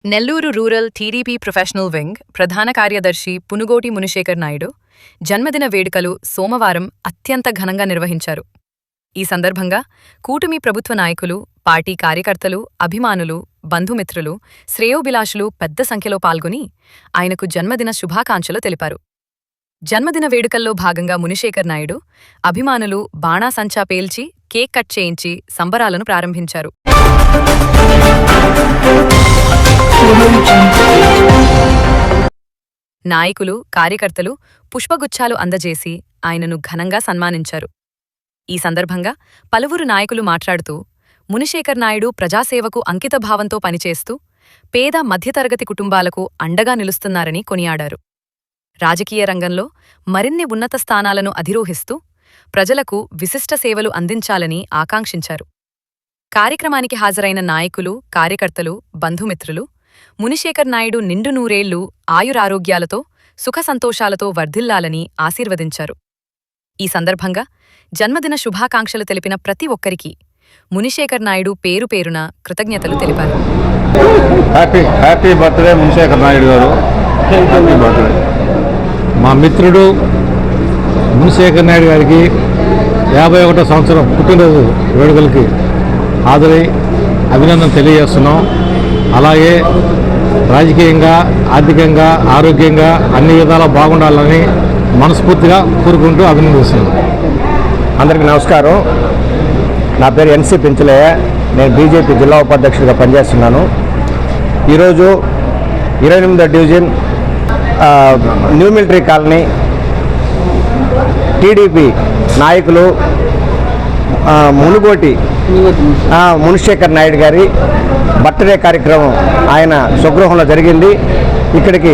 Nellore rural TDP professional wing ప్రధాన కార్యదర్శి పునుగోటి మునిశేఖర్ నాయుడు జన్మదిన వేడుకలు సోమవారం అత్యంత ఘనంగా నిర్వహించారు. ఈ సందర్భంగా కూటమి ప్రభుత్వ నాయకులు, పార్టీ కార్యకర్తలు, అభిమానులు, బంధుమిత్రులు, శ్రేయోభిలాషులు పెద్ద సంఖ్యలో పాల్గొని ఆయనకు జన్మదిన శుభాకాంక్షలు తెలిపారు. జన్మదిన వేడుకల్లో భాగంగా మునిశేఖర్ నాయుడు అభిమానులు బాణాసంచా పేల్చి కేక్ కట్ చేయించి సంబరాలను ప్రారంభించారు. నాయకులు, కార్యకర్తలు పుష్పగుచ్ఛాలు అందజేసి ఆయనను ఘనంగా సన్మానించారు. ఈ సందర్భంగా పలువురు నాయకులు మాట్లాడుతూ మునిశేఖర్ నాయుడు ప్రజాసేవకు అంకితభావంతో పనిచేస్తూ పేద మధ్యతరగతి కుటుంబాలకు అండగా నిలుస్తున్నారని కొనియాడారు. రాజకీయ రంగంలో మరిన్ని ఉన్నత స్థానాలను అధిరోహిస్తూ ప్రజలకు విశిష్ట సేవలు అందించాలని ఆకాంక్షించారు. కార్యక్రమానికి హాజరైన నాయకులు, కార్యకర్తలు, బంధుమిత్రులు మునిశేఖర్ నాయుడు నిండు నూరేళ్లు ఆయురారోగ్యాలతో సుఖ సంతోషాలతో వర్ధిల్లాలని ఆశీర్వదించారు. ఈ సందర్భంగా జన్మదిన శుభాకాంక్షలు తెలిపిన ప్రతి ఒక్కరికీ మునిశేఖర్ నాయుడు పేరు పేరున కృతజ్ఞతలు తెలిపారు. హ్యాపీ బర్త్డే మునిశేఖర్ నాయుడు గారు. Happy birthday. మా మిత్రుడు మునిశేఖర్ నాయుడు గారికి 51వ సంవత్సరం పుట్టినరోజు వేడుకలకి హాజరై అభినందన తెలియజేస్తున్నాం. అలాగే రాజకీయంగా, ఆర్థికంగా, ఆరోగ్యంగా అన్ని విధాలా బాగుండాలని మనస్ఫూర్తిగా కోరుకుంటూ అభినందిస్తున్నాం. అందరికీ నమస్కారం. నా పేరు ఎన్సి పెంచులయ్య. నేను బీజేపీ జిల్లా ఉపాధ్యక్షుడిగా పనిచేస్తున్నాను. ఈరోజు 28వ division new military colony TDP Munishekar మునిశేఖర్ నాయుడు గారి బర్త్డే కార్యక్రమం ఆయన స్వగృహంలో జరిగింది. ఇక్కడికి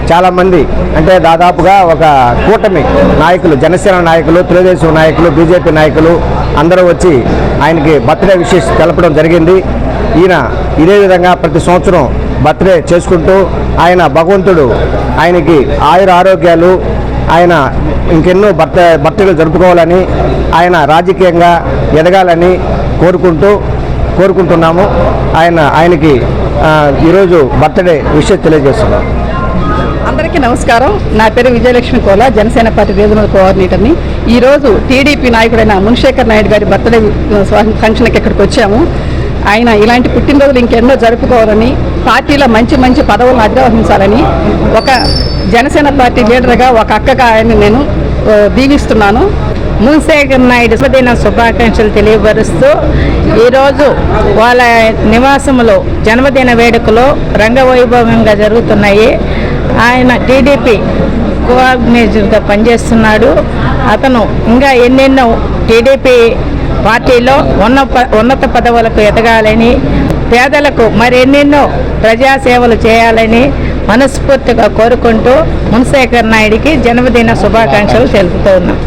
చాలామంది, అంటే దాదాపుగా ఒక కూటమి నాయకులు, జనసేన నాయకులు, తెలుగుదేశం నాయకులు, బీజేపీ నాయకులు అందరూ వచ్చి ఆయనకి బర్త్డే విషెస్ తెలపడం జరిగింది. ఈయన ఇదే విధంగా ప్రతి సంవత్సరం బర్త్డే చేసుకుంటూ ఆయన భగవంతుడు ఆయనకి ఆయుర ఆరోగ్యాలు, ఆయన ఇంకెన్నో బర్త్డేలు జరుపుకోవాలని, ఆయన రాజకీయంగా ఎదగాలని కోరుకుంటున్నాము. ఆయనకి ఈరోజు బర్త్డే విషయం తెలియజేస్తున్నాం. అందరికీ నమస్కారం. నా పేరు విజయలక్ష్మి కోల, జనసేన పార్టీ రీజనల్ కోఆర్డినేటర్ని. ఈరోజు టీడీపీ నాయకుడైన మునిశేఖర్ నాయుడు గారి బర్త్డే ఫంక్షన్కి ఇక్కడికి వచ్చాము. ఆయన ఇలాంటి పుట్టినరోజులు ఇంకెన్నో జరుపుకోవాలని, పార్టీలో మంచి మంచి పదవులను అధిరోహించాలని ఒక జనసేన పార్టీ లీడర్గా, ఒక అక్కగా ఆయన నేను దీవిస్తున్నాను. మునిశేఖర్ నాయుడు జన్మదిన శుభాకాంక్షలు తెలియపరుస్తూ ఈరోజు వాళ్ళ నివాసంలో జన్మదిన వేడుకలు రంగవైభవంగా జరుగుతున్నాయి. ఆయన టీడీపీ కోఆర్డినేటర్గా పనిచేస్తున్నాడు. అతను ఇంకా ఎన్నెన్నో టీడీపీ పార్టీలో ఉన్నత పదవులకు ఎదగాలని, పేదలకు మరెన్నెన్నో ప్రజాసేవలు చేయాలని మనస్ఫూర్తిగా కోరుకుంటూ మునిశేఖర్ నాయుడికి జన్మదిన శుభాకాంక్షలు తెలుపుతూ ఉన్నాం.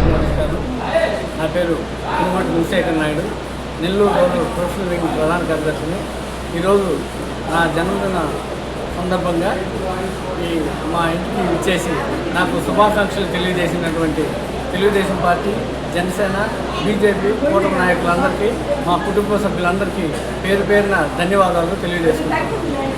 నా పేరు Punugoti Munishekhar Naidu, Nellore rural professional wing ప్రధాన కార్యదర్శిని. ఈరోజు నా జన్మదిన సందర్భంగా మా ఇంటికి ఇచ్చేసి నాకు శుభాకాంక్షలు తెలియజేసినటువంటి తెలుగుదేశం పార్టీ, జనసేన, బీజేపీ కూటమి నాయకులందరికీ, మా కుటుంబ సభ్యులందరికీ పేరు పేరున ధన్యవాదాలు తెలియజేసుకుంటున్నాను.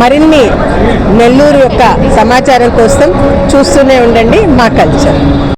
మరిన్ని నెల్లూరు యొక్క సమాచారం కోసం చూస్తూనే ఉండండి మా కల్చర్.